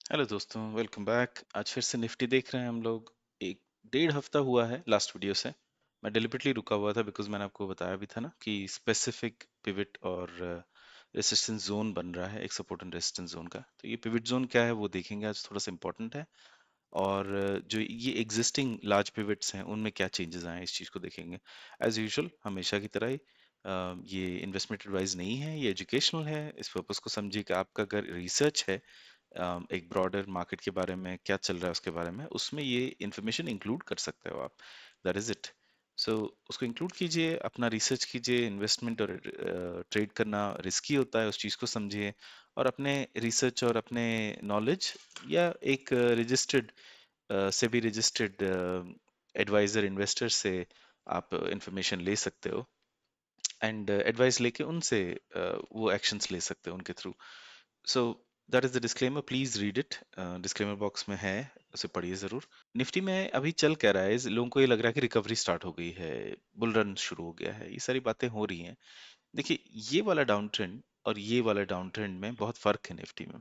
Hello दोस्तों, welcome back. आज फिर से निफ्टी देख रहे हैं हम लोग। एक डेढ़ हफ्ता हुआ है लास्ट वीडियो से। मैं डिलिबरेटली रुका हुआ था बिकॉज मैंने आपको बताया भी था ना कि स्पेसिफिक पिवट और रेसिस्टेंस जोन बन रहा है, एक सपोर्ट एंड रेसिस्टेंस जोन का। तो ये पिवट जोन क्या है वो देखेंगे आज, थोड़ा सा इंपॉर्टेंट है। और जो ये एग्जिस्टिंग लार्ज पिवट्स हैं उनमें क्या चेंजेस आए हैं इस चीज़ को देखेंगे। एज यूजुअल हमेशा की तरह ही ये इन्वेस्टमेंट एडवाइस नहीं है, ये एजुकेशनल है। इस पर्पज़ को समझिए कि आपका अगर रिसर्च है एक ब्रॉडर मार्केट के बारे में क्या चल रहा है उसके बारे में, उसमें ये इंफॉर्मेशन इंक्लूड कर सकते हो आप। That is it. सो उसको इंक्लूड कीजिए, अपना रिसर्च कीजिए। इन्वेस्टमेंट और ट्रेड करना रिस्की होता है, उस चीज़ को समझिए। और अपने रिसर्च और अपने नॉलेज या एक रजिस्टर्ड से भी रजिस्टर्ड एडवाइजर इन्वेस्टर से आप इंफॉर्मेशन ले सकते हो एंड एडवाइस लेके उनसे वो एक्शंस ले सकते हो उनके through. So that is the disclaimer, please read it. Disclaimer box में है, उसे पढ़िए जरूर। निफ्टी में अभी चल क्या रहा है, लोगों को ये लग रहा है कि रिकवरी स्टार्ट हो गई है, बुल रन शुरू हो गया है, ये सारी बातें हो रही हैं। देखिए, ये वाला डाउन ट्रेंड और ये वाला डाउन ट्रेंड में बहुत फर्क है निफ्टी में,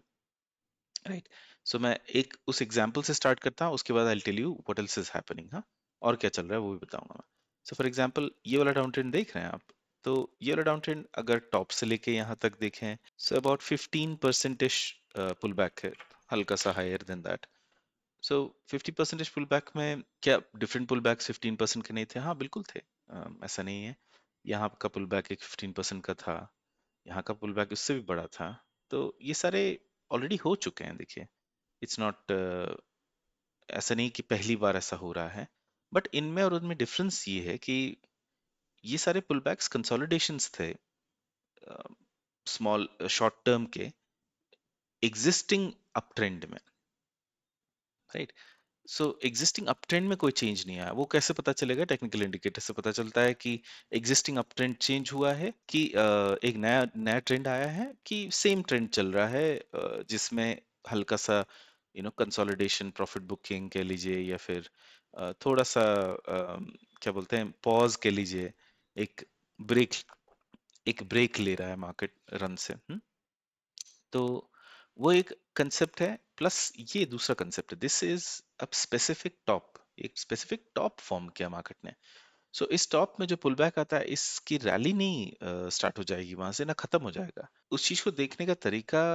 राइट। सो मैं एक उस एग्जांपल से स्टार्ट करता हूँ, उसके बाद I tell you what else is happening. हाँ, और क्या चल रहा है वो भी बताऊंगा मैं। सो फॉर एग्जांपल, ये वाला डाउन ट्रेंड देख रहे हैं आप। तो ये वाला डाउन ट्रेंड अगर टॉप से लेके यहाँ तक देखें, सो अबाउट 15% पुल बैक है, हल्का सा higher than that. So 50% pull back में क्या डिफरेंट पुल बैक 15% के नहीं थे? हाँ बिल्कुल थे। ऐसा नहीं है। यहाँ का पुल बैक एक 15% का था, यहाँ का पुल बैक उससे भी बड़ा था। तो ये सारे ऑलरेडी हो चुके हैं, देखिए। इट्स नॉट, ऐसा नहीं कि पहली बार ऐसा हो रहा है। बट इनमें और उनमें डिफरेंस ये है कि ये सारे पुल बैक्स कंसोलिडेशंस थे, स्मॉल शॉर्ट टर्म के एग्जिस्टिंग अप ट्रेंड में, राइट। सो एग्जिस्टिंग अप ट्रेंड में कोई चेंज नहीं आया। वो कैसे पता चलेगा? टेक्निकल इंडिकेटर से पता चलता है कि एग्जिस्टिंग अप ट्रेंड चेंज हुआ है कि एक नया नया ट्रेंड आया है, कि सेम ट्रेंड चल रहा है जिसमें हल्का सा कंसोलिडेशन, प्रॉफिट बुकिंग कह लीजिए, या फिर थोड़ा सा क्या बोलते हैं, पॉज कह लीजिए, एक ब्रेक, एक ब्रेक ले रहा है मार्केट रन से। तो वो एक कंसेप्ट है। प्लस ये दूसरा कंसेप्ट है, this is a specific top, एक स्पेसिफिक टॉप फॉर्म किया मार्केट ने। सो इस टॉप में जो पुल बैक आता है, इसकी रैली नहीं स्टार्ट हो जाएगी वहां से, ना खत्म हो जाएगा। उस चीज को देखने का तरीका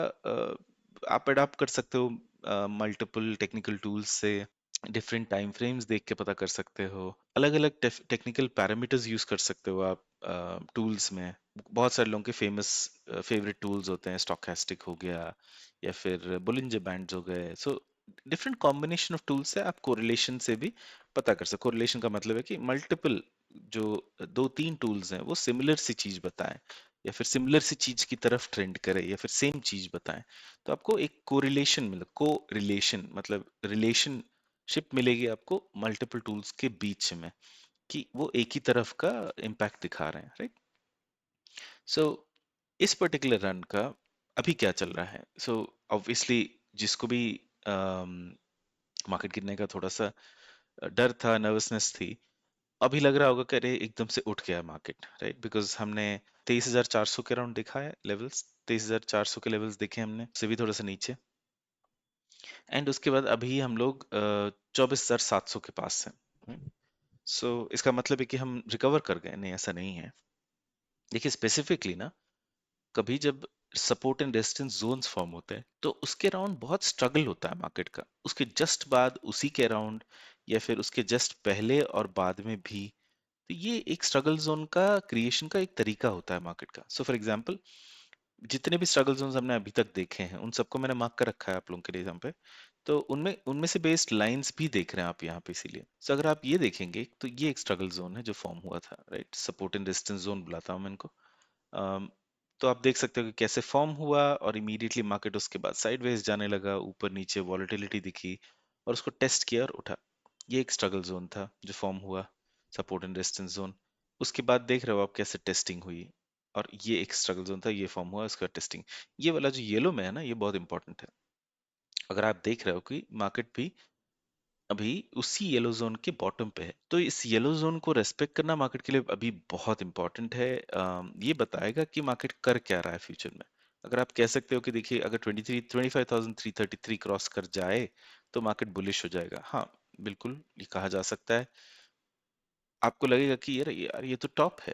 आप अडाप्ट कर सकते हो मल्टीपल टेक्निकल टूल्स से। डिफरेंट टाइम फ्रेम्स देख के पता कर सकते हो, अलग अलग टेक्निकल पैरामीटर्स यूज कर सकते हो आप टूल्स में। बहुत सारे लोगों के फेमस फेवरेट टूल्स होते हैं, स्टोकेस्टिक हो गया या फिर बुलिंजर बैंड्स हो गए। So different combination of tools है, आप कोरिलेशन से भी पता कर सकते। कोरिलेशन का मतलब है कि मल्टीपल, जो दो तीन टूल्स हैं वो सिमिलर सी चीज बताएं, या फिर सिमिलर सी चीज की तरफ ट्रेंड करे, या फिर सेम चीज बताएं। तो आपको एक कोरिलेशन मिले, को रिलेशन मतलब रिलेशनशिप मिलेगी आपको मल्टीपल टूल्स के बीच में, कि वो एक ही तरफ का इम्पैक्ट दिखा रहे हैं, राइट। सो इस पर्टिकुलर रन का अभी क्या चल रहा है? सो ऑब्वियसली जिसको भी मार्केट गिरने का थोड़ा सा डर था, नर्वसनेस थी, अभी लग रहा होगा कि अरे एकदम से उठ गया मार्केट, राइट। बिकॉज हमने 23,400 के अराउंड देखा है लेवल्स, 23,400 के लेवल्स देखे हमने, उससे भी थोड़ा सा नीचे। एंड उसके बाद अभी हम लोग 24,700 के पास हैं। सो इसका मतलब है कि हम रिकवर कर गए? नहीं, ऐसा नहीं है। देखिए स्पेसिफिकली ना, कभी जब support and resistance zones form होते हैं तो उसके अराउंड बहुत स्ट्रगल होता है मार्केट का, उसके जस्ट बाद, उसी के अराउंड, या फिर उसके जस्ट पहले और बाद में भी। तो ये एक स्ट्रगल जोन का क्रिएशन का एक तरीका होता है मार्केट का। सो फॉर एग्जांपल, जितने भी स्ट्रगल जोन्स हमने अभी तक देखे हैं उन सबको मैंने मार्क कर रखा है आप लोगों के लिए यहाँ पे। तो उनमें उनमें से बेस्ड लाइंस भी देख रहे हैं आप यहाँ पे, इसीलिए। सो अगर आप ये देखेंगे तो ये एक स्ट्रगल जोन है जो फॉर्म हुआ था, right. Support and resistance zone बुलाता हूँ मैं इनको। अम, तो आप देख सकते हो कि कैसे फॉर्म हुआ और इमीडिएटली मार्केट उसके बाद साइडवेज जाने लगा, ऊपर नीचे वॉलेटिलिटी दिखी और उसको टेस्ट किया और उठा। ये एक स्ट्रगल जोन था जो फॉर्म हुआ, सपोर्ट एंड रेजिस्टेंस जोन। उसके बाद देख रहे हो आप कैसे टेस्टिंग हुई, और ये एक स्ट्रगल जोन था, ये फॉर्म हुआ, उसका टेस्टिंग। ये वाला जो येलो में है ना, ये बहुत इंपॉर्टेंट है। अगर आप देख रहे हो कि मार्केट भी अभी उसी येलो जोन के बॉटम पे है, तो इस येलो जोन को रेस्पेक्ट करना मार्केट के लिए अभी बहुत इंपॉर्टेंट है। ये बताएगा कि मार्केट कर क्या रहा है फ्यूचर में। अगर आप कह सकते हो कि देखिए अगर 25,333 क्रॉस कर जाए तो मार्केट बुलिश हो जाएगा, हाँ बिल्कुल ये कहा जा सकता है। आपको लगेगा कि यार यार ये तो टॉप है,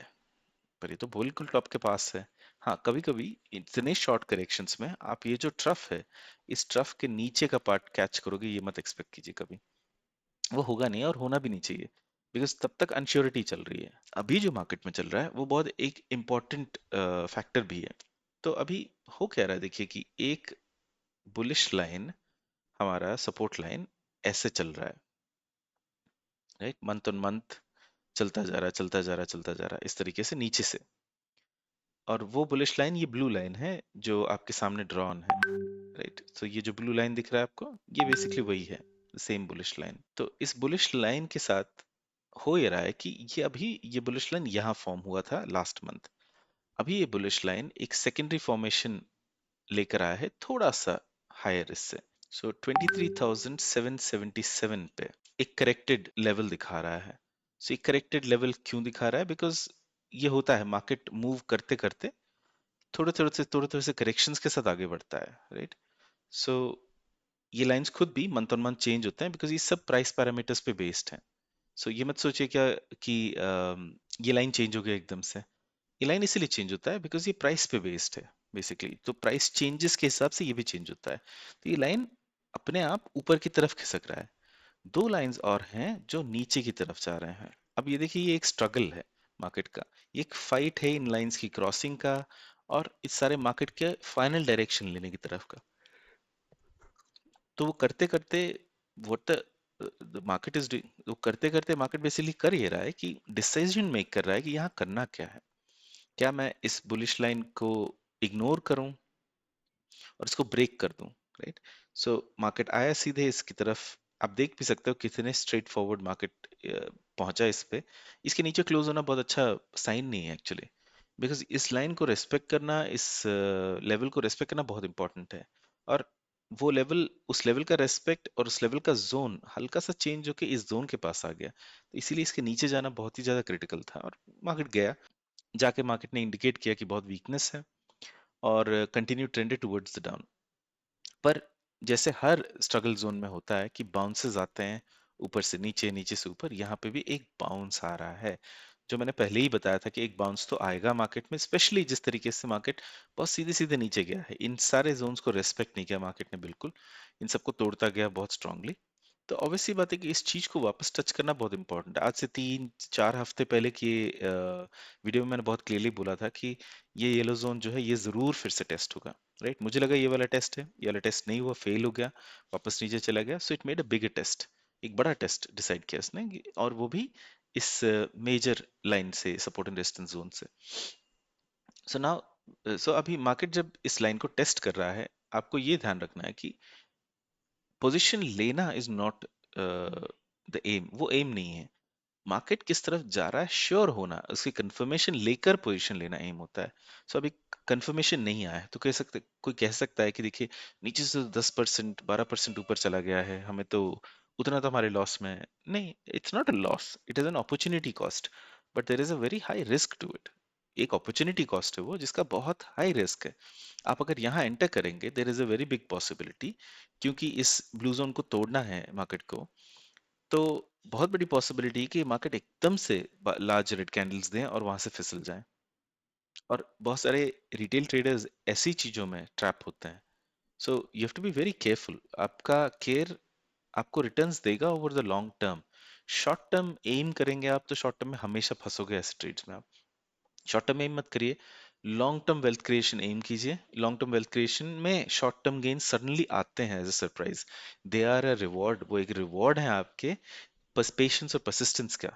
पर ये तो बिल्कुल टॉप के पास है। हाँ कभी कभी इतने शॉर्ट करेक्शंस में आप ये जो ट्रफ है, इस ट्रफ के नीचे का पार्ट कैच करोगे, ये मत एक्सपेक्ट कीजिए कभी। वो होगा नहीं और होना भी नहीं चाहिए, बिकॉज तब तक अनश्योरिटी चल रही है। अभी जो मार्केट में चल रहा है वो बहुत एक इम्पॉर्टेंट फैक्टर भी है। तो अभी हो क्या रहा है, देखिए कि एक बुलिश लाइन, हमारा सपोर्ट लाइन ऐसे चल रहा है, राइट, मंथ ऑन मंथ चलता जा रहा है, चलता जा रहा है, चलता जा रहा है इस तरीके से नीचे से। और वो बुलिश लाइन ये ब्लू लाइन है जो आपके सामने ड्रॉन है, राइट। तो ये जो ब्लू लाइन दिख रहा है आपको, ये बेसिकली वही है, सेम बुलिश लाइन। तो इस बुलिश लाइन के साथ हो ये रहा है कि ये अभी ये बुलिश लाइन यहाँ फॉर्म हुआ था लास्ट मंथ। अभी ये बुलिश लाइन एक सेकेंडरी फॉर्मेशन लेकर आया है थोड़ा सा हायर इससे। सो 23,777 पे एक करेक्टेड लेवल दिखा रहा है। सो एक करेक्टेड लेवल क्यों दिखा रहा है, बिकॉज ये होता है मार्केट मूव करते करते थोड़े थोड़े से करेक्शंस के साथ आगे बढ़ता है, राइट। सो ये लाइंस खुद भी मंथ ऑन मंथ चेंज होते हैं, बिकॉज ये सब प्राइस पैरामीटर्स पे बेस्ड हैं। सो ये मत सोचिए क्या कि ये लाइन चेंज हो गया एकदम से। ये लाइन इसीलिए चेंज होता है बिकॉज ये प्राइस पे बेस्ड है बेसिकली, तो प्राइस चेंजेस के हिसाब से ये भी चेंज होता है। तो ये लाइन अपने आप ऊपर की तरफ खिसक रहा है। दो लाइंस और हैं जो नीचे की तरफ जा रहे हैं। अब ये देखिए ये एक स्ट्रगल है मार्केट का, ये एक फाइट है इन लाइंस की क्रॉसिंग का, और इस सारे मार्केट के फाइनल डायरेक्शन लेने की तरफ का। तो वो करते करते what the market is doing, वो करते करते मार्केट बेसिकली कर ये रहा है कि डिसीजन मेक कर रहा है कि यहाँ करना क्या है। क्या मैं इस बुलिश लाइन को इग्नोर करूं और इसको ब्रेक कर दूं, राइट। सो मार्केट आया सीधे इसकी तरफ। आप देख भी सकते हो कितने स्ट्रेट फॉरवर्ड मार्केट पहुंचा इस पे। इसके नीचे क्लोज होना बहुत अच्छा साइन नहीं है एक्चुअली, बिकॉज इस लाइन को रेस्पेक्ट करना, इस लेवल को रेस्पेक्ट करना बहुत इंपॉर्टेंट है। और वो लेवल, उस लेवल का रेस्पेक्ट और उस लेवल का जोन हल्का सा चेंज होके इस जोन के पास आ गया, तो इसीलिए इसके नीचे जाना बहुत ही ज्यादा क्रिटिकल था। और मार्केट गया, जाके मार्केट ने इंडिकेट किया कि बहुत वीकनेस है और continue trended towards the down. पर जैसे हर स्ट्रगल जोन में होता है कि बाउंसेस आते हैं, ऊपर से नीचे, नीचे से ऊपर, यहाँ पे भी एक बाउंस आ रहा है। जो मैंने पहले ही बताया था कि एक बाउंस तो आएगा मार्केट में, स्पेशली जिस तरीके से मार्केट बहुत सीधे सीधे नीचे गया है। इन सारे जोन्स को रेस्पेक्ट नहीं किया मार्केट ने बिल्कुल, इन सबको तोड़ता गया बहुत स्ट्रांगली। तो ऑब्वियस सी बात है कि इस चीज को वापस टच करना बहुत इंपॉर्टेंट है। आज से 3-4 हफ्ते पहले की वीडियो में मैंने बहुत क्लियरली बोला था कि ये येलो जोन जो है ये जरूर फिर से टेस्ट होगा, राइट। मुझे लगा ये वाला टेस्ट है, ये वाला टेस्ट नहीं हुआ, फेल हो गया, वापस नीचे चला गया। So it made a bigger test, एक बड़ा टेस्ट डिसाइड किया इसने और वो भी इस मेजर लाइन से, सपोर्ट एंड रेजिस्टेंस जोन से। सो नाउ, सो अभी मार्केट जब इस लाइन को टेस्ट कर रहा है, आपको ये ध्यान रखना है कि पोजीशन लेना इज नॉट द एम, वो एम नहीं है। मार्केट किस तरफ जा रहा है श्योर होना, उसकी कंफर्मेशन लेकर पोजीशन लेना एम होता है। सो अभी कंफर्मेशन नहीं आया है तो कह सकते, कोई कह सकता है कि देखिए नीचे से 10% 12% ऊपर चला गया है, हमें तो उतना तो हमारे लॉस में है। नहीं, it's not a loss, it is an opportunity cost, but there is a very high risk to it. एक अपॉर्चुनिटी कॉस्ट है वो जिसका बहुत हाई रिस्क है। आप अगर यहाँ एंटर करेंगे there is a very big possibility, क्योंकि इस ब्लू जोन को तोड़ना है मार्केट को, तो बहुत बड़ी पॉसिबिलिटी है कि मार्केट एकदम से लार्ज रेड कैंडल्स दें और वहां से फिसल जाएं। और बहुत सारे रिटेल ट्रेडर्स ऐसी चीजों में ट्रैप होते हैं। So you have to be very careful. आपका केयर आपको रिटर्न्स देगा over the long term. Short term aim करेंगे आप तो शॉर्ट टर्म में हमेशा फंसोगे ऐसे ट्रेड्स में। आप शॉर्ट टर्म एम मत करिए, long term wealth creation aim कीजिए। लॉन्ग टर्म वेल्थ क्रिएशन में शॉर्ट टर्म गेन सडनली आते हैं as a surprise, they are a reward, वो एक रिवॉर्ड है आपके पेशेंस और परसिस्टेंस का।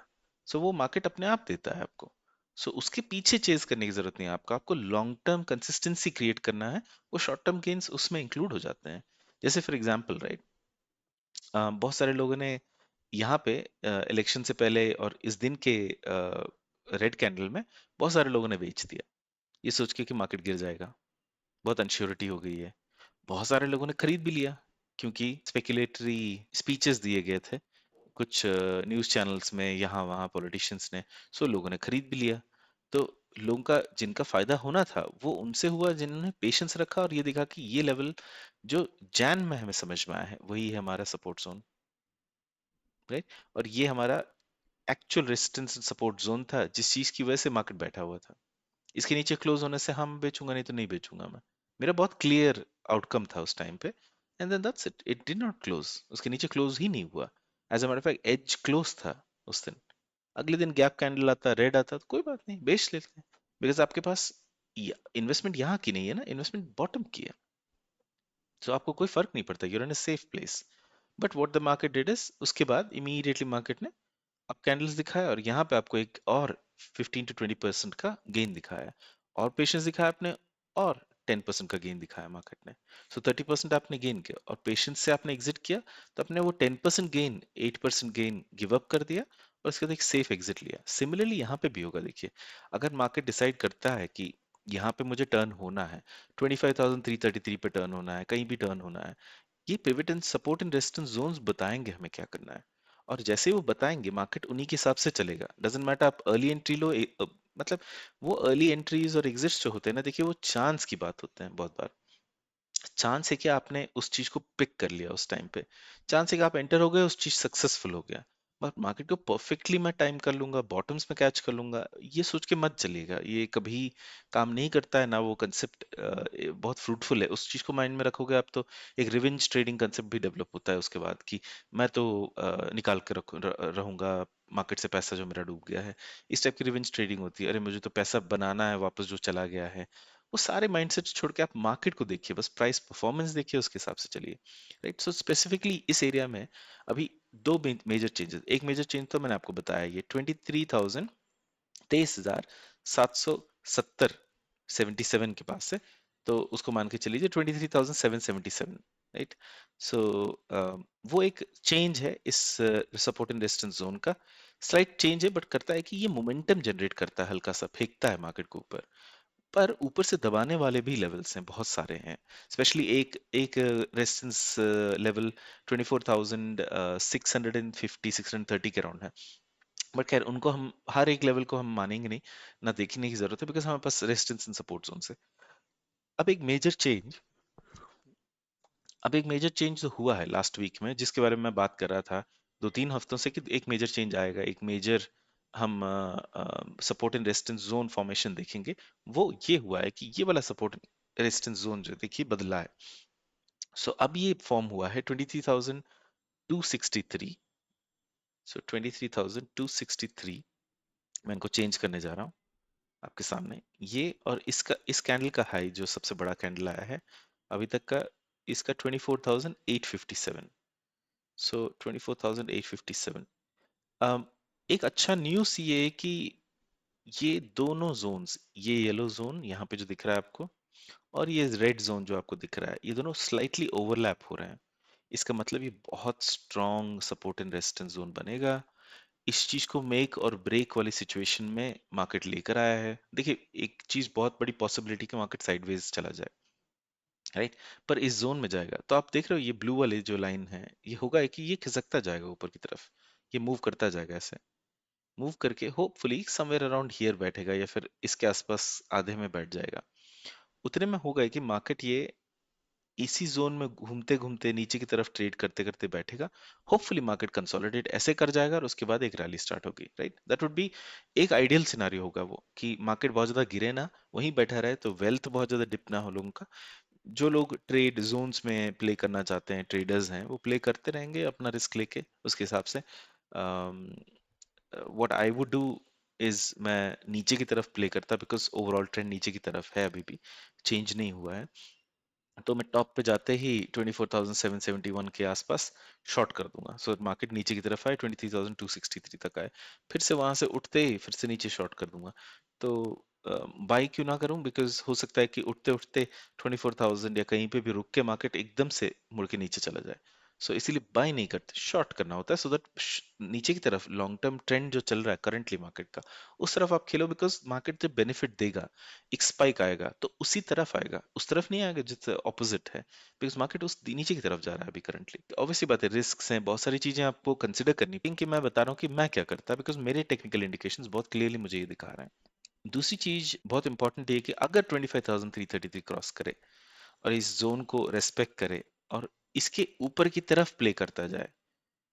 सो वो मार्केट अपने आप देता है आपको। सो उसके पीछे चेज करने की जरूरत नहीं है आपको, आपको लॉन्ग टर्म कंसिस्टेंसी क्रिएट करना है। वो शॉर्ट टर्म गेन्स उसमें इंक्लूड हो जाते हैं। जैसे फॉर एग्जांपल, राइट, बहुत सारे लोगों ने यहाँ पे इलेक्शन से पहले और इस दिन के रेड कैंडल में बहुत सारे लोगों ने बेच दिया, ये सोच के कि मार्केट गिर जाएगा, बहुत अनश्योरिटी हो गई है। बहुत सारे लोगों ने खरीद भी लिया क्योंकि स्पेकुलेटरी स्पीचेस दिए गए थे कुछ न्यूज़ चैनल्स में, यहाँ वहाँ पॉलिटिशियंस ने। सो लोगों ने खरीद भी लिया। तो लोगों का जिनका फायदा होना था वो उनसे हुआ जिन्होंने पेशेंस रखा और ये देखा कि ये लेवल जो जैन में हमें समझ में आया है वही है हमारा सपोर्ट जोन, राइट। और ये हमारा actual resistance and support zone था जिस चीज की वजह से मार्केट बैठा हुआ था। इसके नीचे क्लोज होने से हम बेचूंगा, नहीं तो नहीं बेचूंगा मैं। मेरा बहुत क्लियर आउटकम था उस टाइम पे। And then that's it, it did not close, उसके नीचे क्लोज ही नहीं हुआ। As a matter of fact as close था उस दिन। अगले दिन गैप कैंडल आता, रेड आता, तो कोई बात नहीं, बेच लेते हैं। बिकॉज आपके पास इन्वेस्टमेंट यहाँ की नहीं है ना, इन्वेस्टमेंट बॉटम की है। तो आपको कोई फर्क नहीं पड़ता, you're in a safe place. But what the market did is, उसके बाद इमीडिएटली मार्केट ने अब कैंडल्स दिखाया और यहाँ पे आपको एक और 15 to 20% का गेन दिखाया, और पेशेंस दिखाया आपने, और 10% का गेन दिखाया मार्केट ने। सो 30% आपने गेन किया और पेशेंस से आपने एग्जिट किया, तो आपने वो 10% गेन 8% गेन गिव अप कर दिया और उसके बाद एक सेफ एग्जिट लिया। सिमिलरली यहाँ पे भी होगा, देखिए अगर मार्केट डिसाइड करता है कि यहाँ पे मुझे टर्न होना है, 25,333 पे टर्न होना है, कहीं भी टर्न होना है, ये pivot and support and resistance zones बताएंगे हमें क्या करना है। और जैसे ही वो बताएंगे मार्केट उन्हीं के हिसाब से चलेगा। डजेंट मैटर आप अर्ली एंट्री लो, मतलब वो अर्ली एंट्रीज और एग्जिट्स जो होते हैं ना, देखिए वो चांस की बात होते हैं बहुत बार। चांस है कि आपने उस चीज को पिक कर लिया उस टाइम पे, चांस है कि आप एंटर हो गए, उस चीज सक्सेसफुल हो गया। बट मार्केट को परफेक्टली मैं टाइम कर लूंगा, बॉटम्स में कैच कर लूंगा, ये सोच के मत चलिएगा, ये कभी काम नहीं करता है ना। वो कंसेप्ट बहुत फ्रूटफुल है, उस चीज को माइंड में रखोगे आप तो एक रिवेंज ट्रेडिंग कंसेप्ट भी डेवलप होता है उसके बाद, कि मैं तो निकाल के रहूंगा मार्केट से पैसा जो मेरा डूब गया है। इस टाइप की रिवेंज ट्रेडिंग होती है, अरे मुझे तो पैसा बनाना है वापस जो चला गया है। वो सारे माइंडसेट छोड़ के आप मार्केट को देखिए, बस प्राइस परफॉर्मेंस देखिए, उसके हिसाब से चलिए, राइट। सो स्पेसिफिकली इस एरिया में अभी दो मेजर चेंजेस, एक मेजर चेंज तो मैंने आपको बताया, ये 23,000, 23,770, 77 के पास से, तो उसको मान के चलिए 23,777, राइट। सो वो एक चेंज है इस सपोर्ट एंड रेजिस्टेंस जोन का, स्लाइट चेंज है, बट करता है कि ये मोमेंटम जनरेट करता है, हल्का सा फेंकता है मार्केट को ऊपर। पर ऊपर से दबाने वाले भी लेवल्स हैं, बहुत सारे हैं। स्पेशली एक एक रेजिस्टेंस लेवल 24,650 630 के अराउंड है। बट खैर उनको हम हर एक लेवल को हम मानेंगे नहीं, ना देखने की जरूरत है, बिकॉज हमारे पास रेजिस्टेंस एंड सपोर्ट जोन से। अब एक मेजर चेंज अब एक मेजर चेंज तो हुआ है लास्ट वीक में, जिसके बारे में मैं बात कर रहा था 2-3 हफ्तों से, कि एक मेजर चेंज आएगा, एक मेजर हम support and resistance zone formation देखेंगे। वो ये हुआ है कि ये वाला सपोर्ट रेजिस्टेंस जोन जो देखिए बदला है। सो अब ये फॉर्म हुआ है 23,263। सो 23,263 मैं इनको चेंज करने जा रहा हूँ आपके सामने। ये और इसका, इस कैंडल का हाई जो सबसे बड़ा कैंडल आया है अभी तक का, इसका 24,857। सो 24,857। एक अच्छा न्यूज़ ये है कि ये दोनों जोन्स, ये येलो जोन यहाँ पे जो दिख रहा है आपको, और ये रेड जोन जो आपको दिख रहा है, ये दोनों स्लाइटली ओवरलैप हो रहे हैं। इसका मतलब ये बहुत strong support and resistance zone बनेगा। इस चीज को मेक और ब्रेक वाली सिचुएशन में मार्केट लेकर आया है। देखिए एक चीज बहुत बड़ी पॉसिबिलिटी कि मार्केट साइडवेज चला जाए, राइट। पर इस जोन में जाएगा, तो आप देख रहे हो ये ब्लू वाली जो लाइन है, ये होगा कि ये खिसकता जाएगा ऊपर की तरफ, ये मूव करता जाएगा ऐसे, मूव करके होपफुली समवेयर अराउंड हियर बैठेगा या फिर इसके आसपास आधे में बैठ जाएगा। उतने में होगा कि मार्केट ये इसी जोन में घूमते घूमते नीचे की तरफ ट्रेड करते करते बैठेगा। होपफुली मार्केट कंसोलिडेट ऐसे कर जाएगा और उसके बाद एक रैली स्टार्ट होगी, राइट। दैट वुड बी एक आइडियल सिनारियो होगा वो, कि मार्केट बहुत ज्यादा गिरे ना, वहीं बैठा रहे, तो वेल्थ बहुत ज्यादा डिप ना हो लोगों का। जो लोग ट्रेड जोन्स में प्ले करना चाहते हैं, ट्रेडर्स हैं, वो प्ले करते रहेंगे अपना रिस्क लेके उसके हिसाब से। What I would do is मैं नीचे की तरफ प्ले करता, बिकॉज ओवरऑल ट्रेंड नीचे की तरफ है, अभी भी चेंज नहीं हुआ है। तो मैं टॉप पे जाते ही 24,771 के आसपास शॉर्ट कर दूंगा, सो मार्केट नीचे की तरफ आए, 23,263 तक आए, फिर से वहां से उठते ही फिर से नीचे शॉर्ट कर दूंगा। तो बाई क्यों ना करूं, बिकॉज हो सकता है कि उठते उठते 24,000 या कहीं पे भी रुक के मार्केट एकदम से मुड़ के नीचे चला जाए। सो इसीलिए बाय नहीं करते, शॉर्ट करना होता है, सो दैट नीचे की तरफ लॉन्ग टर्म ट्रेंड जो चल रहा है करंटली मार्केट का, उस तरफ आप खेलो। बिकॉज मार्केट जब बेनिफिट देगा, एक स्पाइक आएगा, तो उसी तरफ आएगा, उस तरफ नहीं आएगा जिससे ऑपोजिट है। बिकॉज मार्केट उस नीचे की तरफ जा रहा है अभी करंटली। ऑब्वियसली बात है, रिस्क हैं, बहुत सारी चीजें आपको कंसिडर करनी, कि मैं बता रहा हूँ कि मैं क्या करता, बिकॉज मेरे टेक्निकल इंडिकेशंस बहुत क्लियरली मुझे ये दिखा रहे हैं। दूसरी चीज बहुत इंपॉर्टेंट है कि अगर 25,333 क्रॉस करे और इस जोन को रेस्पेक्ट करे और इसके ऊपर की तरफ प्ले करता जाए,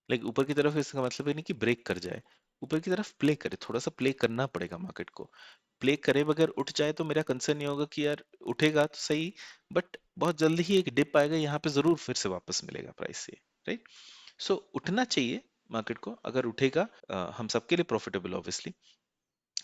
लाइक ऊपर की तरफ, इसका मतलब ये नहीं कि ब्रेक कर जाए, ऊपर की तरफ प्ले करे, थोड़ा सा प्ले करना पड़ेगा मार्केट को। प्ले करे बगैर उठ जाए तो मेरा कंसर्न ये होगा कि यार उठेगा तो सही, बट बहुत जल्दी ही एक डिप आएगा, यहाँ पे जरूर फिर से वापस मिलेगा प्राइस से, राइट। सो उठना चाहिए मार्केट को, अगर उठेगा हम सबके लिए प्रॉफिटेबल ऑब्वियसली,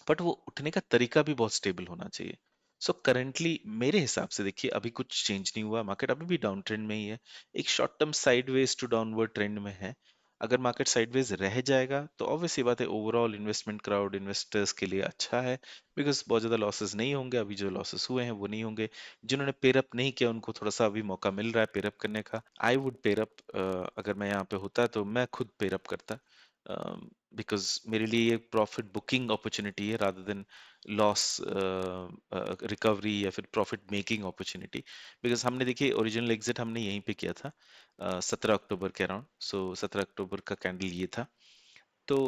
बट वो उठने का तरीका भी बहुत स्टेबल होना चाहिए। सो करेंटली मेरे हिसाब से देखिए अभी कुछ चेंज नहीं हुआ, मार्केट अभी भी डाउन ट्रेंड में ही है, एक short term sideways to downward trend में है। अगर मार्केट साइडवेज रह जाएगा तो ऑब्वियसली बात है, ओवरऑल इन्वेस्टमेंट क्राउड इन्वेस्टर्स के लिए अच्छा है, बिकॉज बहुत ज्यादा लॉसेस नहीं होंगे, अभी जो लॉसेस हुए हैं वो नहीं होंगे। जिन्होंने पेरअप नहीं किया उनको थोड़ा सा अभी मौका मिल रहा है पेरअप करने का। आई वुड पेरअप, अगर मैं यहाँ पे होता तो मैं खुद पेरअप करता, बिकॉज मेरे लिए ये प्रॉफिट बुकिंग अपॉर्चुनिटी है रादर देन लॉस रिकवरी या फिर प्रॉफिट मेकिंग अपॉर्चुनिटी। बिकॉज हमने देखिए ओरिजिनल एग्जिट हमने यहीं पे किया था 17 अक्टूबर के अराउंड, सो 17 अक्टूबर का कैंडल ये था। तो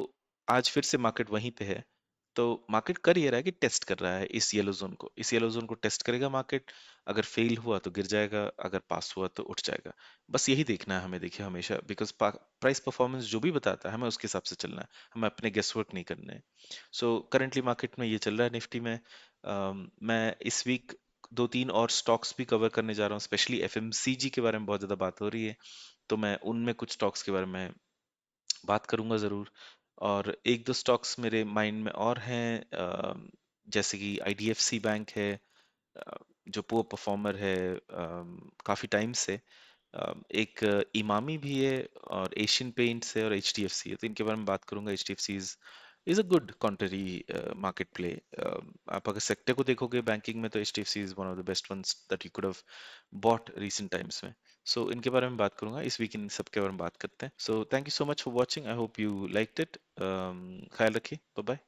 आज फिर से मार्केट वहीं पे है। तो मार्केट कर ये रहा है कि टेस्ट कर रहा है इस येलो जोन को, इस येलो जोन को टेस्ट करेगा मार्केट। अगर फेल हुआ तो गिर जाएगा, अगर पास हुआ तो उठ जाएगा। बस यही देखना है हमें, देखिए हमेशा, बिकॉज प्राइस परफॉर्मेंस जो भी बताता है हमें उसके हिसाब से चलना है, हमें अपने गेस वर्क नहीं करने हैं। सो करेंटली मार्केट में ये चल रहा है निफ्टी में। मैं इस वीक दो तीन और स्टॉक्स भी कवर करने जा रहा हूँ, स्पेशली एफएमसीजी के बारे में बहुत ज्यादा बात हो रही है, तो मैं उनमें कुछ स्टॉक्स के बारे में बात करूंगा जरूर। और एक दो स्टॉक्स मेरे माइंड में और हैं, जैसे कि आईडीएफसी बैंक है, अ, जो पुअर परफॉर्मर है काफी टाइम से। एक इमामी भी है, और एशियन पेंट्स है, और एचडीएफसी है, तो इनके बारे में बात करूंगा। HDFC is a good contrary market play. आप अगर सेक्टर को देखोगे बैंकिंग में, तो HDFC is one of the best ones that you could have bought recent times में। सो इनके बारे में बात करूंगा इस वीक, इन सब के बारे में बात करते हैं। So thank you so much for watching, I hope you liked it. ख्याल रखिए, बाय बाय।